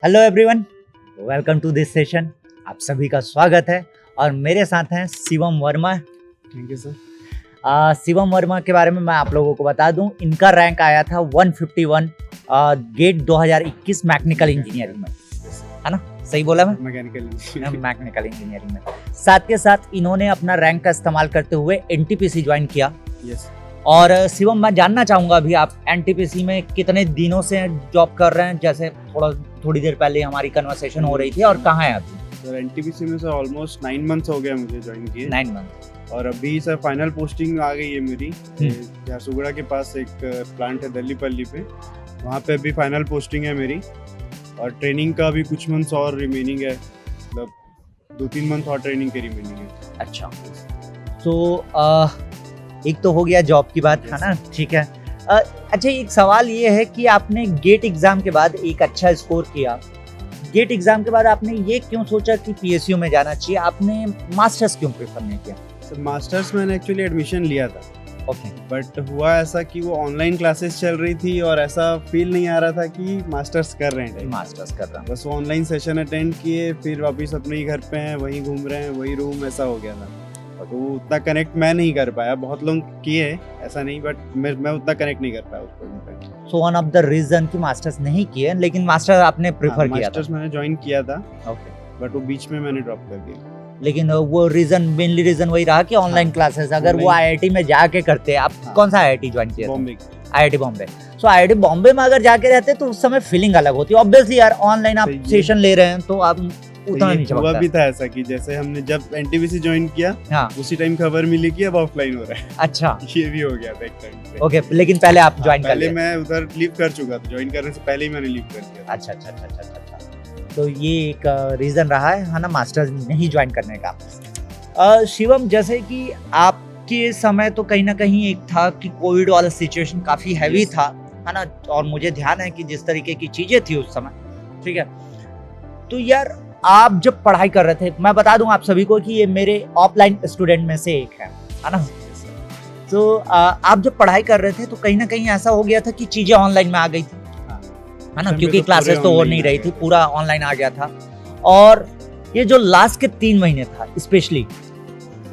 Hello everyone, welcome to this session. आप सभी का स्वागत है और मेरे साथ हैं Shivam Verma. Thank you sir. Shivam Verma के बारे में मैं आप लोगों को बता दूं, इनका रैंक आया था 151 गेट 2021 मैकेनिकल इंजीनियरिंग में, है ना? सही बोला मैं? मैकेनिकल इंजीनियरिंग में। साथ के साथ इन्होंने अपना रैंक का इस्तेमाल करते हुए एनटीपीसी ज्वाइन किया। यस। और शिवम, मैं जानना चाहूँगा अभी आप एनटीपीसी में कितने दिनों से जॉब कर रहे हैं? जैसे थोड़ी देर पहले हमारी कन्वर्सेशन हो रही थी। और कहाँ है अभी? सर एनटीपीसी में सर ऑलमोस्ट 9 मंथ्स हो गया मुझे ज्वाइन किए। 9 मंथ। और अभी सर फाइनल पोस्टिंग आ गई है मेरी झारसुगुड़ा के पास एक प्लांट है दिल्लीपल्ली पे, वहाँ पे अभी फाइनल पोस्टिंग है मेरी। और ट्रेनिंग का भी कुछ मंथ्स और रिमेनिंग है, मतलब 2-3 मंथ और ट्रेनिंग की रिमेनिंग है। अच्छा, तो एक तो हो गया जॉब की बात, है ना? ठीक है। अच्छा, एक सवाल ये है कि आपने गेट एग्जाम के बाद एक अच्छा स्कोर किया। गेट एग्जाम के बाद आपने ये क्यों सोचा कि पीएसयू में जाना चाहिए? आपने मास्टर्स क्यों प्रेफर नहीं किया? सर मास्टर्स मैंने एक्चुअली एडमिशन लिया था। ओके। बट हुआ ऐसा कि वो ऑनलाइन क्लासेस चल रही थी और ऐसा फील नहीं आ रहा था कि मास्टर्स कर रहे हैं। मास्टर्स कर रहा हूँ। बस वो ऑनलाइन सेशन अटेंड किए, फिर वापस अपने ही घर पे हैं, वहीं घूम रहे हैं, वही रूम, ऐसा हो गया था। तो उतना कनेक्ट मैं नहीं कर पाया। बहुत लोग किए ऐसा नहीं, बट मैं उतना कनेक्ट नहीं कर पाया उस पॉइंट पे। So one of the reason कि मास्टर्स नहीं किए, लेकिन मास्टर आपने प्रेफर किया था। मास्टर्स मैंने ज्वाइन किया था। ओके। बट वो बीच में मैंने ड्रॉप कर दिया। लेकिन वो मेनली रीजन वही रहा कि ऑनलाइन क्लासेस। अगर वो आईआईटी में जाके करते, आप कौन सा आईआईटी ज्वाइन किया? बॉम्बे। आईआईटी बॉम्बे। सो आईआईटी बॉम्बे में अगर जाके रहते तो उस समय फीलिंग अलग होती है। ऑब्वियसली यार, ऑनलाइन आप सेशन ले रहे हैं तो आप उतना नहीं चमकता। हुआ भी था ऐसा कि जैसे हमने जब एनटीपीसी ज्वाइन किया, हाँ, उसी टाइम खबर मिली कि अब ऑफलाइन हो रहा है। अच्छा, ये भी हो गया था एक टाइम पे। ओके। लेकिन पहले आप ज्वाइन कर पहले मैं उधर लीव कर चुका था, ज्वाइन करने से पहले ही मैंने लीव कर दिया। अच्छा अच्छा अच्छा अच्छा अच्छा। तो ये एक रीजन रहा है ना, मास्टर्स नहीं ज्वाइन करने का। शिवम, जैसे कि आपके समय तो कहीं ना कहीं एक था कि कोविड वाला सिचुएशन काफी हैवी था, है ना? और मुझे ध्यान है कि जिस तरीके की चीजें थी उस समय, ठीक है? तो यार, आप जब पढ़ाई कर रहे थे, मैं बता दूं आप सभी को कि ये मेरे ऑफलाइन स्टूडेंट में से एक है ना? तो आप जब पढ़ाई कर रहे थे तो कहीं ना कहीं ऐसा हो गया था कि चीजें ऑनलाइन में आ गई थी, है ना? क्योंकि क्लासेस तो हो नहीं रही थी, पूरा ऑनलाइन आ गया था। और ये जो लास्ट के 3 महीने था स्पेशली,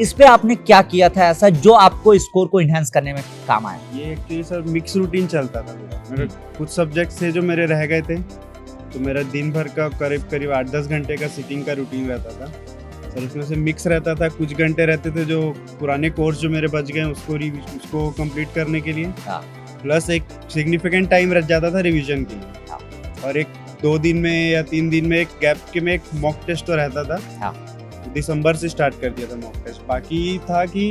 इस पे आपने क्या किया था ऐसा जो आपको स्कोर को इनहेंस करने में काम आया? ये एक्चुअली सर मिक्स रूटीन चलता था मेरा। कुछ सब्जेक्ट्स थे जो मेरे रह गए थे, तो मेरा दिन भर का करीब 8-10 घंटे का सिटिंग का रूटीन रहता था सर। उसमें से मिक्स रहता था, कुछ घंटे रहते थे जो पुराने कोर्स जो मेरे बच गए उसको कंप्लीट करने के लिए, प्लस एक सिग्निफिकेंट टाइम रह जाता था रिवीजन के लिए। और एक 2 दिन में या 3 दिन में एक गैप के में एक मॉक टेस्ट तो रहता था। दिसंबर से स्टार्ट कर दिया था मॉक टेस्ट। बाकी था कि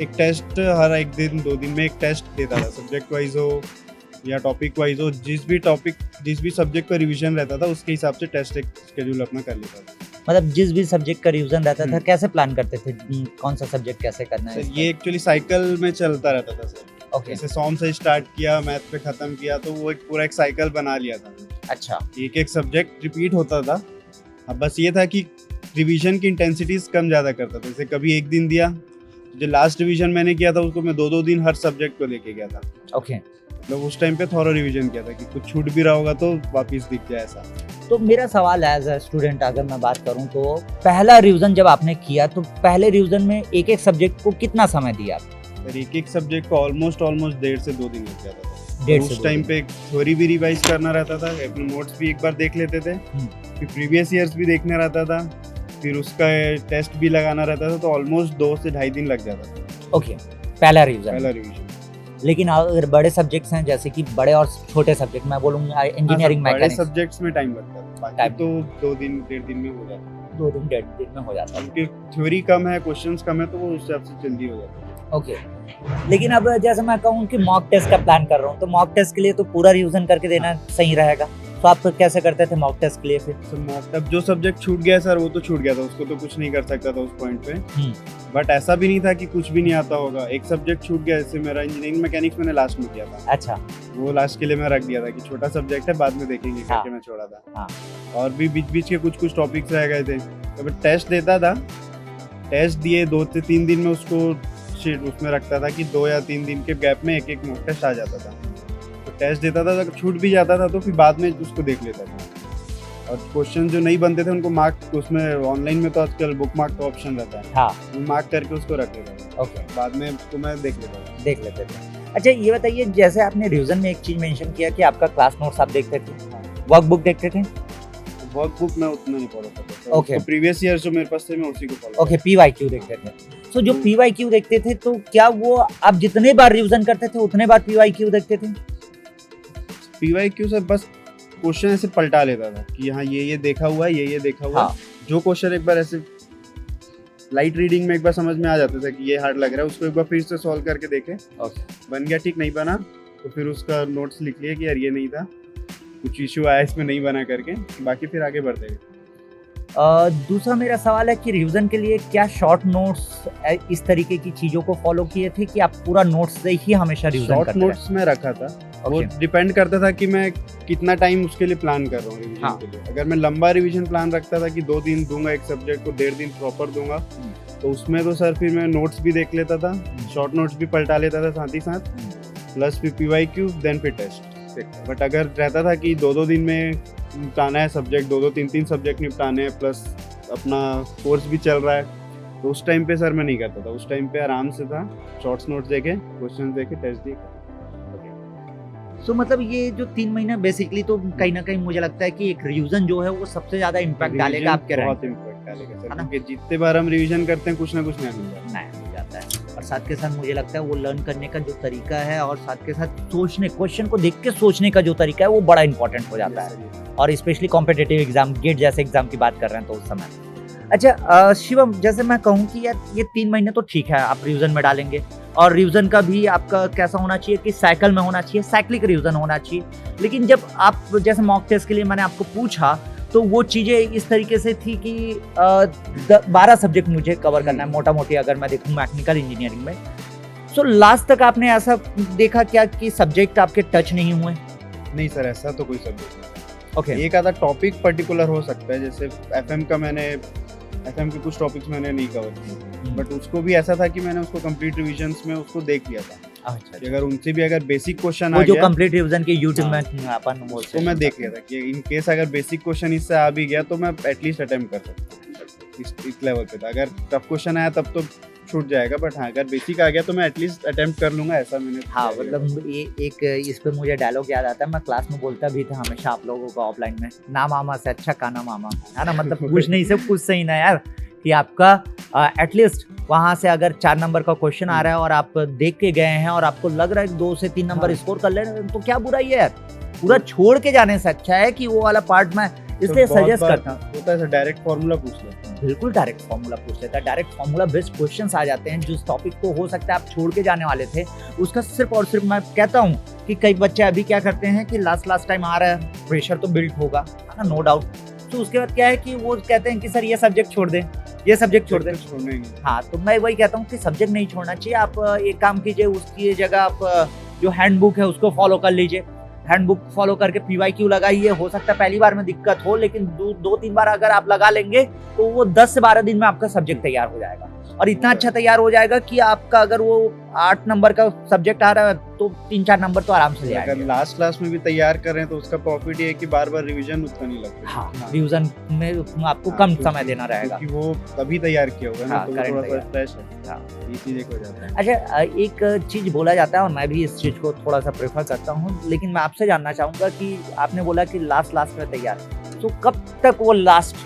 एक टेस्ट हर 1 दिन 2 दिन में एक टेस्ट देता था, सब्जेक्ट वाइज हो या टॉपिक वाइज हो। जिस भी सब्जेक्ट का रिवीजन रहता था उसके हिसाब से टेस्ट एक शेड्यूल अपना कर लेता था। मतलब जिस भी सब्जेक्ट का रिवीजन रहता था, कैसे प्लान करते थे कौन सा सब्जेक्ट कैसे करना है? ये एक्चुअली साइकिल में चलता रहता था सर। ओके। जैसे सॉम से स्टार्ट किया, मैथ पे खत्म किया, तो वो एक पूरा एक साइकिल बना लिया था। अच्छा। एक सब्जेक्ट रिपीट होता था। अब बस ये था कि रिवीजन की इंटेंसिटीज कम ज़्यादा करता था। जैसे कभी एक दिन दिया, जो लास्ट रिवीजन मैंने किया था उसको मैं 2-2 दिन हर सब्जेक्ट को लेके गया था। ओके। मतलब उस टाइम पे थोड़ा रिवीजन किया था कि कुछ छूट भी रहा होगा तो वापस दिख जाए ऐसा। तो मेरा सवाल एज अ स्टूडेंट अगर मैं बात करूं तो पहला रिवीजन जब आपने किया तो पहले रिवीजन में एक सब्जेक्ट को कितना समय दिया? फिर एक सब्जेक्ट को ऑलमोस्ट 1.5 से 2 दिन लग जाता था। 1.5 से उस टाइम पे थ्योरी भी रिवाइज करना रहता था, अपने नोट्स भी एक बार देख लेते थे, फिर प्रीवियस ईयर्स भी देखना रहता था, फिर उसका टेस्ट भी लगाना रहता था। तो ऑलमोस्ट 2 से ढाई दिन लग जाता था। ओके, पहला रिवीजन। लेकिन अगर बड़े सब्जेक्ट्स हैं, जैसे कि बड़े और छोटे सब्जेक्ट, मैं बोलूंगा इंजीनियरिंग मैकेनिक्स, बड़े सब्जेक्ट्स में टाइम लगता है, बाकी तो 2 दिन 1.5 दिन में हो जाता है। 2 दिन 1.5 दिन में हो जाता है, क्योंकि थ्योरी कम है, क्वेश्चंस कम है, तो वो उस हिसाब से जल्दी हो जाता है। ओके। लेकिन अब जैसे मैं कहूँ कि मॉक टेस्ट का प्लान कर रहा हूँ, तो मॉक टेस्ट के लिए तो पूरा रिवीजन करके देना सही रहेगा। तो आप कैसे करते थे मॉक टेस्ट के लिए फिर? सर मॉक टेस्ट जो सब्जेक्ट छूट गया सर वो तो छूट गया था, उसको तो कुछ नहीं कर सकता था उस पॉइंट पे। बट ऐसा भी नहीं था कि कुछ भी नहीं आता होगा। एक सब्जेक्ट छूट गया, जैसे मेरा इंजीनियरिंग मैकेनिक्स मैंने लास्ट में किया था। अच्छा। वो लास्ट के लिए मैं रख दिया था कि छोटा सब्जेक्ट है, बाद में देखेंगे करके मैं छोड़ा था। और भी बीच के कुछ टॉपिक्स रह गए थे। तो मैं टेस्ट देता था, टेस्ट दिए 2 से 3 दिन में उसको शीट उसमें रखता था कि 2 या 3 दिन के गैप में एक मॉक टेस्ट आ जाता था। तो टेस्ट देता था, अगर छूट भी जाता था तो फिर बाद में उसको देख लेता था। और क्वेश्चन जो नहीं बनते थे उनको मार्क, उसमें ऑनलाइन में तो आजकल बुक मार्क का ऑप्शन रहता है, हाँ मार्क करके उसको रख लेता था। ओके, बाद में उसको मैं देख लेता था। देख लेते थे। अच्छा ये बताइए, जैसे आपने रिवीजन में एक चीज मेंशन किया कि आपका क्लास नोट्स आप देखते थे, वर्कबुक देखते थे। वर्कबुक मैं उतना नहीं फॉलो करता था। Okay. तो प्रीवियस ईयर जो मेरे पास थे मैं उसी को फॉलो ओके, पीवाईक्यू देखते थे। सो जो पीवाईक्यू देखते थे तो क्या वो आप जितने बार रिवीजन करते थे उतने बार पीवाईक्यू देखते थे? पीवाईक्यू से बस क्वेश्चन ऐसे पलटा लेता था कि हाँ ये देखा हुआ है, ये देखा हुआ है। हाँ। जो क्वेश्चन एक बार ऐसे लाइट रीडिंग में एक बार समझ में आ जाता था कि ये हार्ड लग रहा है, उसको एक बार फिर से सॉल्व करके देखे, बन गया ठीक, नहीं बना तो फिर उसका नोट्स लिख लिया कि यार ये नहीं था, कुछ इशू आया इसमें नहीं बना करके, बाकी फिर आगे बढ़ते गए। दूसरा मेरा सवाल है कि रिवीजन के लिए क्या शॉर्ट नोट्स इस तरीके की चीजों को फॉलो किए थे कि आप पूरा नोट्स से ही हमेशा रिवीजन शॉर्ट करते नोट्स में रखा था, वो डिपेंड करता था कि मैं कितना टाइम उसके लिए प्लान कर रहा हूँ रिवीजन हाँ। के लिए। अगर मैं लंबा रिवीजन प्लान रखता था कि 2 दिन दूंगा एक सब्जेक्ट को, 1.5 दिन प्रॉपर दूंगा, तो उसमें तो सर फिर मैं नोट्स भी देख लेता था, शॉर्ट नोट्स भी पलटा लेता था साथ ही साथ, प्लस फिर पीवाईक्यू देन फिर टेस्ट। बट अगर रहता था कि 2-2 दिन में निपटाना है सब्जेक्ट, 2-2 3-3 सब्जेक्ट निपटाने हैं, प्लस अपना कोर्स भी चल रहा है, तो उस टाइम पे सर मैं नहीं करता था। उस टाइम पे आराम से था, शॉर्ट्स नोट्स देखे, क्वेश्चन देखे, टेस्ट दिए। सो मतलब ये जो 3 महीना बेसिकली तो कहीं ना कहीं मुझे लगता है कि एक रिवीजन जो है वो सबसे ज्यादा इम्पैक्ट डालेगा आपके रैंक बहुत इम्पैक्ट डालेगा सर, क्योंकि जितने बार हम रिवीजन करते हैं कुछ ना कुछ नया मिल जाता है। हो जाता है। और साथ के साथ मुझे लगता है वो लर्न करने का जो तरीका है और साथ के साथ सोचने, क्वेश्चन को देख के सोचने का जो तरीका है वो बड़ा इंपॉर्टेंट हो जाता है। और स्पेशली कॉम्पिटिटिव एग्जाम, गेट जैसे एग्जाम की बात कर रहे हैं तो उस समय। अच्छा शिवम, जैसे मैं कहूँ कि यार ये 3 महीने तो ठीक है आप रिवीजन में डालेंगे, और रिवीजन का भी आपका कैसा होना चाहिए कि साइकिल में होना चाहिए, साइक्लिक रिवीजन होना चाहिए। लेकिन जब आप जैसे मॉक टेस्ट के लिए मैंने आपको पूछा तो वो चीज़ें इस तरीके से थी कि 12 सब्जेक्ट मुझे कवर करना है मोटा मोटी, अगर मैं देखूँ मैकेनिकल इंजीनियरिंग में। सो लास्ट तक आपने ऐसा देखा क्या कि सब्जेक्ट आपके टच नहीं हुए? नहीं सर, ऐसा तो कोई सब्जेक्ट नहीं। ओके, एक आधा टॉपिक पर्टिकुलर हो सकता है, जैसे एफएम का मैंने एफएम के कुछ टॉपिक्स मैंने नहीं कवर किए, बट उसको भी ऐसा था कि मैंने उसको कंप्लीट रिवीजन्स में उसको देख लिया था। अच्छा, कि अगर उनसे भी अगर बेसिक क्वेश्चन आ वो जो गया, कंप्लीट रिवीजन के यूट्यूब में अपन वो उसको मैं देख लिया था कि इन केस अगर बेसिक क्वेश्चन इससे आ भी गया तो मैं एटलीस्ट अटेम्प्ट कर सकता हूँ इस लेवल पे था। अगर टफ क्वेश्चन आया तब तो छूट जाएगा, बट हाँ अगर बेसिक आ गया तो मैं एटलीस्ट अटेम्प्ट कर लूंगा, ऐसा मैंने। हाँ मतलब ये एक इस पे मुझे डायलॉग याद आता है, मैं क्लास में बोलता भी था हमेशा आप लोगों को ऑफलाइन में, ना मामा से अच्छा काना मामा, है ना। मतलब कुछ नहीं से कुछ सही ना यार, कि आपका एटलीस्ट वहाँ से अगर 4 नंबर का क्वेश्चन आ रहा है और आप देख के गए हैं और आपको लग रहा है 2 से 3 नंबर स्कोर कर ले रहे हैं, तो क्या बुराई है यार। पूरा छोड़ के जाने से अच्छा है कि वो वाला पार्ट मैं इसलिए सजेस्ट करता हूँ। होता है डायरेक्ट फार्मूला पूछ लेते हैं, बिल्कुल डायरेक्ट फार्मूला पूछ लेता है, डायरेक्ट फार्मूला बेस्ड क्वेश्चंस आ जाते हैं। जिस टॉपिक को हो सकता है आप छोड़ के जाने वाले थे, उसका सिर्फ और सिर्फ मैं कहता हूँ कि कई बच्चे अभी क्या करते हैं कि लास्ट टाइम आ रहा है, प्रेशर तो बिल्ड होगा, है ना, नो डाउट। तो उसके बाद क्या है कि वो कहते हैं कि सर ये सब्जेक्ट छोड़ दें, ये सब्जेक्ट छोड़ दें। हाँ, तो मैं वही कहता हूँ कि सब्जेक्ट नहीं छोड़ना चाहिए। आप एक काम कीजिए, उसकी जगह आप जो हैंडबुक है उसको फॉलो कर लीजिए, हैंडबुक फॉलो करके पीवाईक्यू लगाइए। हो सकता है पहली बार में दिक्कत हो, लेकिन 2-3 बार अगर आप लगा लेंगे तो वो 10 से 12 दिन में आपका सब्जेक्ट तैयार हो जाएगा, और इतना अच्छा तैयार हो जाएगा कि आपका अगर वो 8 नंबर का सब्जेक्ट आ रहा है तो 3-4 नंबर तो आराम से ले आएगा। अगर लास्ट क्लास में भी तैयार कर रहे हैं तो उसका प्रॉफिट ये है कि बार-बार रिवीजन उतना नहीं लगता। हाँ, रिवीजन में आपको कम समय देना रहेगा, क्योंकि वो तभी तैयार किया होगा ना, तो current थोड़ा सा तैयार। फ्रेश है। ये चीज एक हो जाता है। अच्छा, एक चीज बोला जाता है और मैं भी इस चीज को थोड़ा सा प्रेफर करता हूँ, लेकिन मैं आपसे जानना चाहूंगा कि आपने बोला कि लास्ट में तैयार, तो कब तक वो लास्ट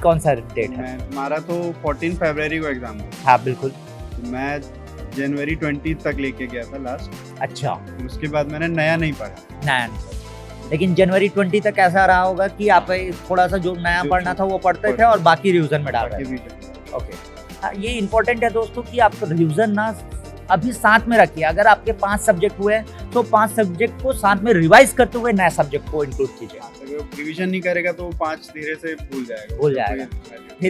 कौन सा डेट है? हमारा तो 14 फरवरी को एग्जाम था। हाँ बिल्कुल। तो मैं जनवरी 20 तक लेके गया था लास्ट। अच्छा, उसके बाद मैंने नया नहीं पढ़ा। नया नहीं, लेकिन जनवरी 20 तक ऐसा रहा होगा कि आप थोड़ा सा जो नया पढ़ना था वो पढ़ते थे और बाकी रिवीजन में डाल रहे थे। ओके, हाँ, ये इंपॉर्टेंट है दोस्तों कि आप रिवीजन ना अभी साथ में रखिए। अगर आपके 5 सब्जेक्ट हुए तो 5 सब्जेक्ट को साथ में रिवाइज करते हुए नए सब्जेक्ट को इंक्लूड कीजिए। रिवीजन नहीं करेगा तो 5 धीरे से भूल जाएगा।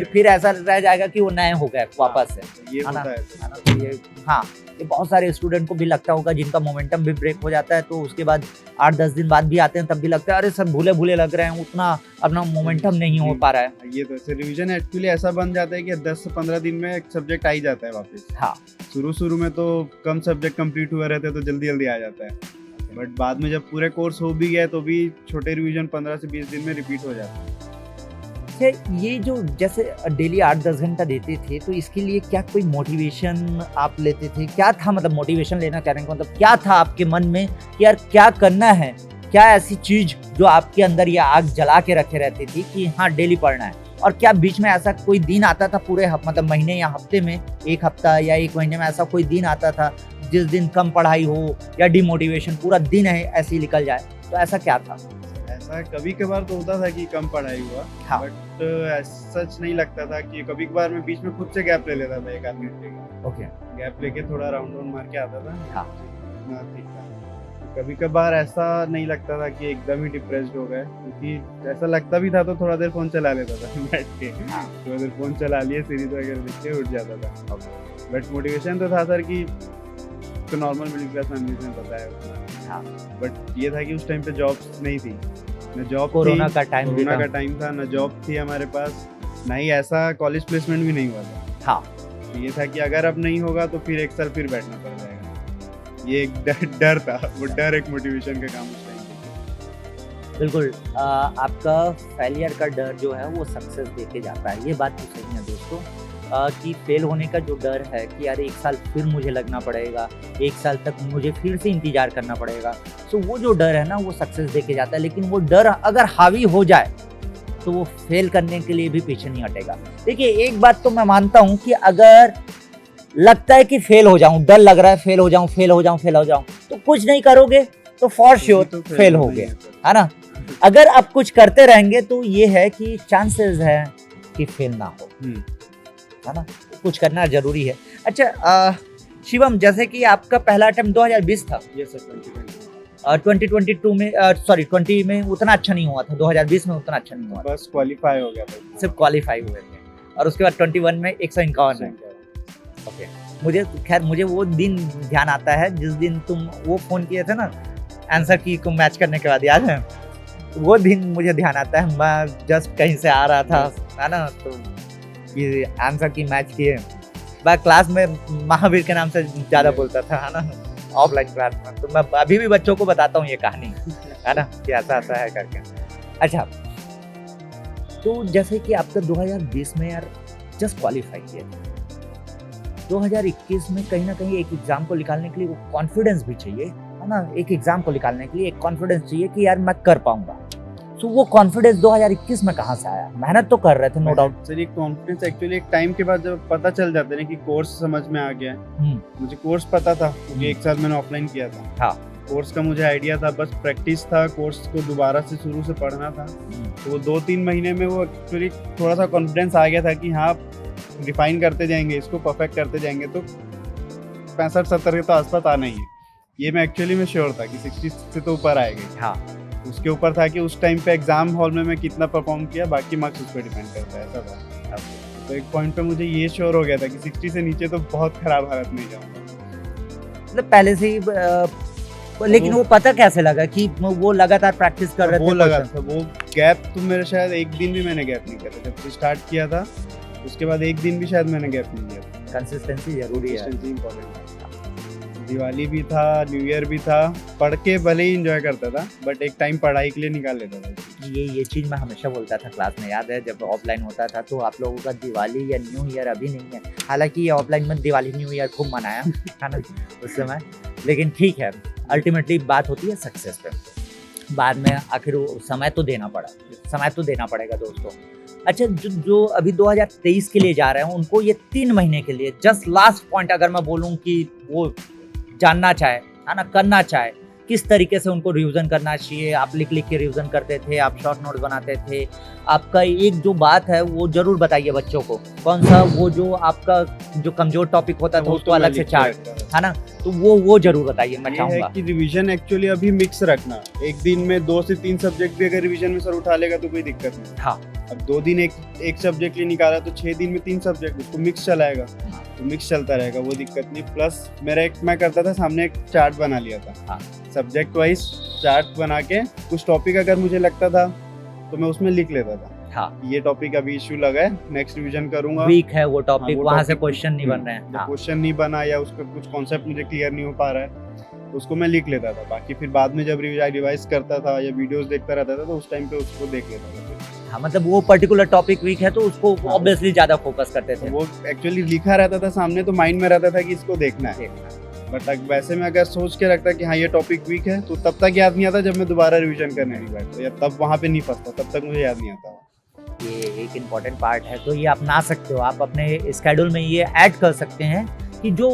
फिर ऐसा रह जाएगा कि वो नए हो गए वापस से। ये होता है। तो ये बहुत सारे स्टूडेंट को भी लगता होगा जिनका मोमेंटम भी ब्रेक हो जाता है, तो उसके बाद 8-10 दिन बाद भी आते हैं तब भी लगता है अरे सर भूले लग रहे हैं, उतना अपना मोमेंटम नहीं हो पा रहा है। ये तो रिवीजन एक्चुअली ऐसा बन जाता है कि 10 से 15 दिन में एक सब्जेक्ट आ ही जाता है वापस। हाँ, शुरू में तो कम सब्जेक्ट कंप्लीट हुए रहते हैं तो जल्दी आ जाता है, बट बाद में जब पूरे कोर्स हो भी गया तो भी छोटे रिवीजन 15 से 20 दिन में रिपीट हो जाता है। अच्छा, ये जो जैसे डेली 8-10 घंटा देते थे, तो इसके लिए क्या कोई मोटिवेशन आप लेते थे? क्या था, मतलब मोटिवेशन लेना कहने का मतलब क्या था आपके मन में कि यार क्या करना है? क्या ऐसी चीज जो आपके अंदर ये आग जला के रखे रहती थी कि हाँ डेली पढ़ना है? और क्या बीच में ऐसा कोई दिन आता था पूरे मतलब महीने या हफ्ते में, एक हफ्ता या एक महीने में ऐसा कोई दिन आता था जिस दिन कम पढ़ाई हो या डिमोटिवेशन, पूरा दिन है ऐसे ही निकल जाए, तो ऐसा क्या था? ऐसा कभी कभार तो होता था कि कम पढ़ाई हुआ, हाँ। बट सच नहीं लगता था कि कभी कभार मैं बीच में खुद से गैप ले लेता था 1 आध घंटे का। ओके। गैप लेके थोड़ा राउंड राउंड मार के आता था। हाँ। हाँ, ठीक था। कभी कभार ऐसा नहीं लगता था कि एकदम ही डिप्रेस्ड हो गए, क्योंकि ऐसा लगता भी था तो थोड़ा देर फोन चला लेता था बैठ के। थोड़ा देर फोन चला लिए, सीरीज वगैरह देख के उठ जाता था। बट मोटिवेशन तो था सर कि तो नॉर्मल मिडिल क्लास फैमिली में पता है उतना। हाँ। बट ये था कि उस टाइम पे जॉब्स नहीं थी, न जॉब कोरोना का टाइम भी कोरोना था। का टाइम था, न जॉब थी हमारे पास, ना ही ऐसा कॉलेज प्लेसमेंट भी नहीं हुआ था। हाँ। तो ये था कि अगर अब नहीं होगा तो फिर 1 साल फिर बैठना पड़ जाएगा। ये एक डर था, वो डर एक मोटिवेशन का काम उस टाइम पे। बिल्कुल। आपका फेलियर का डर जो है वो सक्सेस देके जाता है, ये बात तो सही है दोस्तों। कि फेल होने का जो डर है कि यार 1 साल फिर मुझे लगना पड़ेगा, 1 साल तक मुझे फिर से इंतजार करना पड़ेगा, तो वो जो डर है ना वो सक्सेस देके जाता है। लेकिन वो डर अगर हावी हो जाए तो वो फेल करने के लिए भी पीछे नहीं हटेगा। देखिए, एक बात तो मैं मानता हूँ कि अगर लगता है कि फेल हो जाऊं, डर लग रहा है फेल हो जाऊं, तो कुछ नहीं करोगे तो फॉर श्योर तो फेल हो नहीं गए, है सर। है ना? अगर आप कुछ करते रहेंगे तो ये है कि चांसेस है कि फेल ना हो, है ना? कुछ करना जरूरी है। अच्छा, शिवम, जैसे कि आपका पहला अटेम्प्ट 2020 था ये सर 2020 और 2022 में सॉरी 20 में उतना अच्छा नहीं हुआ था, 2020 में उतना अच्छा नहीं हुआ था, बस क्वालिफाई हो गया था। सिर्फ क्वालिफाई हुए थे। और उसके बाद 21 में 151 है। ओके। मुझे वो दिन ध्यान आता है जिस दिन तुम वो फोन किए थे ना आंसर की को मैच करने के बाद, याद है? वो दिन मुझे ध्यान आता है। मैं जस्ट कहीं से आ रहा था, है ना, तो ये आंसर की मैच किए। मैं क्लास में महावीर के नाम से ज्यादा बोलता था, है ना, ऑफलाइन क्लास में। तो मैं अभी भी बच्चों को बताता हूँ ये कहानी, है ना, कि ऐसा ऐसा है करके। अच्छा, तो जैसे कि आपका 2020 में यार जस्ट क्वालिफाई किया, 2021 में कहीं ना कहीं एक एग्जाम को निकालने के लिए वो कॉन्फिडेंस भी चाहिए, है ना? एक एग्जाम को निकालने के लिए एक कॉन्फिडेंस चाहिए कि यार मैं कर पाऊंगा। तो वो कॉन्फिडेंस 2021 में कहाँ से आया? मेहनत तो कर रहे थे, नो डाउट। सर ये कॉन्फिडेंस एक्चुअली एक टाइम के बाद जब पता चल जाता है ना कि कोर्स समझ में आ गया है। मुझे कोर्स पता था क्योंकि 1 साल मैंने ऑफलाइन किया था। हाँ। कोर्स का मुझे आइडिया था, बस प्रैक्टिस था, कोर्स को दोबारा से शुरू से पढ़ना था। तो वो 2-3 महीने में वो एक्चुअली थोड़ा सा कॉन्फिडेंस आ गया था कि हाँ रिफाइन करते जाएंगे, इसको परफेक्ट करते जाएंगे तो 65-70 के तो आसपास आना ही है। ये मैं एक्चुअली में श्योर था कि 60 से तो ऊपर आएगा। हाँ। उसके ऊपर था कि उस टाइम पे एग्जाम हॉल में मैं कितना परफॉर्म किया, बाकी मार्क्स उस पर डिपेंड करता है, ऐसा था। तो एक पॉइंट पे मुझे ये श्योर हो गया था कि 60 से नीचे तो बहुत खराब हालत में जाऊंगा। मतलब पहले से ही लेकिन वो पता कैसे लगा कि वो लगातार प्रैक्टिस कर रहे थे? वो लगा था, वो गैप तो मेरे शायद 1 दिन भी मैंने गैप नहीं किया था। जब से स्टार्ट किया था उसके बाद 1 दिन भी शायद मैंने गैप नहीं किया था। कंसिस्टेंसी जरूरी है। कंसिस्टेंसी इंपॉर्टेंट है। दिवाली भी था, न्यू ईयर भी था, पढ़ के भले ही एंजॉय करता था बट एक टाइम पढ़ाई के लिए निकाल लेता था। ये चीज मैं हमेशा बोलता था क्लास में, याद है जब ऑफलाइन होता था तो आप लोगों का दिवाली या न्यू ईयर अभी नहीं है, हालांकि ये ऑफलाइन में दिवाली न्यू ईयर खूब मनाया है ना उस समय, लेकिन ठीक है, अल्टीमेटली बात होती है सक्सेस पे। बाद में आखिर समय तो देना पड़ेगा दोस्तों। अच्छा, जो अभी 2023 के लिए जा रहे हैं उनको ये 3 महीने के लिए जस्ट लास्ट पॉइंट अगर मैं बोलूँ कि वो जानना चाहे, है ना, करना चाहे, किस तरीके से उनको रिवीजन करना चाहिए? आप लिख के रिवीजन करते थे, आप शॉर्ट नोट्स बनाते थे, आपका एक जो बात है वो जरूर बताइए बच्चों को, कौन सा वो जो आपका जो कमजोर टॉपिक होता था उसको अलग से चार्ट, है ना, तो वो जरूर बताइए, मैं चाहूंगा। कि रिवीजन एक्चुअली अभी मिक्स रखना, एक दिन में 2 से 3 सब्जेक्ट भी अगर रिवीजन में सर उठा लेगा तो कोई दिक्कत नहीं। हाँ। अब 2 दिन एक सब्जेक्ट लिए निकाला तो 6 दिन में 3 सब्जेक्ट, उसको मिक्स चलाएगा तो मिक्स चलता रहेगा, वो दिक्कत नहीं। प्लस मैं करता था सामने एक चार्ट बना लिया था। हाँ। सब्जेक्ट वाइज चार्ट बना के कुछ टॉपिक अगर मुझे लगता था तो मैं उसमें लिख लेता था हाँ ये टॉपिक अभी इश्यू लगा है, नेक्स्ट रिवीजन करूंगा। वीक है वो टॉपिक, वो वहां से topic- क्वेश्चन नहीं बन रहे हैं। हाँ क्वेश्चन नहीं बना या उसका कुछ कॉन्सेप्ट मुझे क्लियर नहीं हो पा रहा है, तो उसको मैं लिख लेता था। बाकी फिर बाद में जब रिवाइज करता था या वीडियोस देखता रहता था तो उस टाइम पे उसको देख लेता था। हाँ, मतलब वो पर्टिकुलर टॉपिक वीक है तो उसको हाँ। ऑब्वियसली ज्यादा फोकस करते तो थे। वो एक्चुअली लिखा रहता था सामने, तो माइंड में रहता था कि इसको देखना है। देखना। बट वैसे में अगर सोच के रखता कि हाँ ये टॉपिक वीक है, तो तब तक याद नहीं आता जब मैं दोबारा रिवीजन करने नहीं बैठता, या तब वहाँ पे नहीं फंसता, तब तक मुझे याद नहीं आता। ये एक इम्पॉर्टेंट पार्ट है, तो ये अपना सकते हो आप अपने स्केड्यूल में, ये ऐड कर सकते हैं कि जो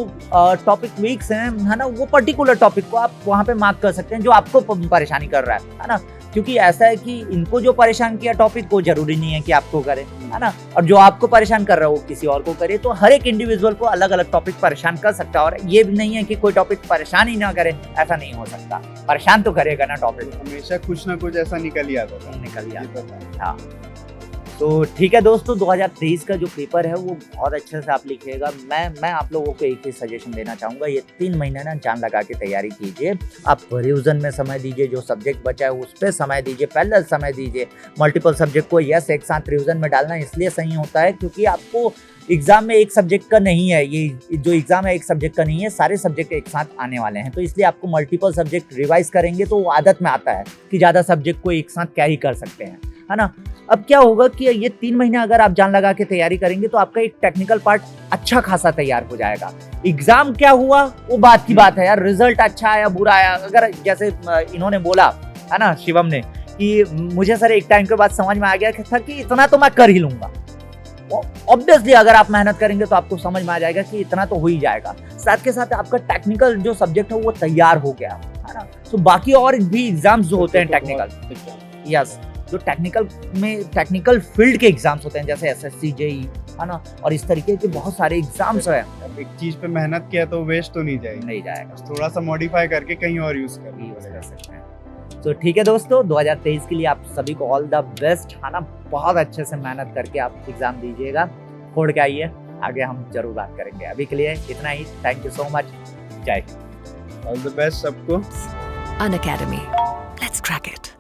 टॉपिक वीक्स हैं है ना, वो पर्टिकुलर टॉपिक को आप वहाँ पे मार्क कर सकते हैं जो आपको परेशानी कर रहा है ना। क्योंकि ऐसा है कि इनको जो परेशान किया टॉपिक, वो जरूरी नहीं है कि आपको करे, है ना, और जो आपको परेशान कर रहा है वो किसी और को करे। तो हर एक इंडिविजुअल को अलग अलग टॉपिक परेशान कर सकता है, और ये भी नहीं है कि कोई टॉपिक परेशान ही ना करे, ऐसा नहीं हो सकता, परेशान तो करेगा ना टॉपिक, हमेशा कुछ ना कुछ ऐसा निकल ही आता था। निकल ये जाता। तो था। हाँ, तो ठीक है दोस्तों, 2023 का जो पेपर है वो बहुत अच्छे से आप लिखिएगा। मैं आप लोगों को एक ही सजेशन देना चाहूँगा, ये 3 महीने ना जान लगा के तैयारी कीजिए। आप रिवीजन में समय दीजिए, जो सब्जेक्ट बचा है उस पर समय दीजिए, पहले समय दीजिए। मल्टीपल सब्जेक्ट को यस एक साथ रिवीजन में डालना इसलिए सही होता है क्योंकि आपको एग्जाम में एक सब्जेक्ट का नहीं है, ये जो एग्जाम है एक सब्जेक्ट का नहीं है, सारे सब्जेक्ट एक साथ आने वाले हैं। तो इसलिए आपको मल्टीपल सब्जेक्ट रिवाइज करेंगे तो वो आदत में आता है कि ज़्यादा सब्जेक्ट को एक साथ क्या ही कर सकते हैं, है ना। अब क्या होगा कि ये 3 महीने अगर आप जान लगा के तैयारी करेंगे तो आपका एक टेक्निकल पार्ट अच्छा खासा तैयार हो जाएगा। एग्जाम क्या हुआ वो बात की बात है यार, रिजल्ट अच्छा आया बुरा आया, अगर जैसे इन्होंने बोला है ना, शिवम ने, कि मुझे सर एक टाइम के बाद समझ में आ गया था कि इतना तो मैं कर ही लूंगा। ऑब्वियसली अगर आप मेहनत करेंगे तो आपको समझ में आ जाएगा कि इतना तो हो ही जाएगा। साथ के साथ आपका टेक्निकल जो सब्जेक्ट है वो तैयार हो गया, है ना। तो बाकी और भी एग्जाम्स जो होते हैं टेक्निकल, यस, जो टेक्निकल फील्ड के एग्जाम्स होते हैं जैसे एसएससी, जेई, है ना, और इस तरीके के बहुत सारे एग्जाम्स हैं। अब एक चीज पे मेहनत किया तो वेस्ट तो नहीं जाएगा, नहीं जाएगा, थोड़ा सा मॉडिफाई करके कहीं और यूज कर सकते हैं। तो ठीक है दोस्तों, 2023 के लिए आप सभी को ऑल द बेस्ट, है ना। बहुत अच्छे से मेहनत करके आप एग्जाम दीजिएगा, छोड़ के आइए, आगे हम जरूर बात करेंगे। अभी के लिए इतना ही, थैंक यू सो मच, जय हिंद, ऑल द बेस्ट सबको। Unacademy. Let's crack it.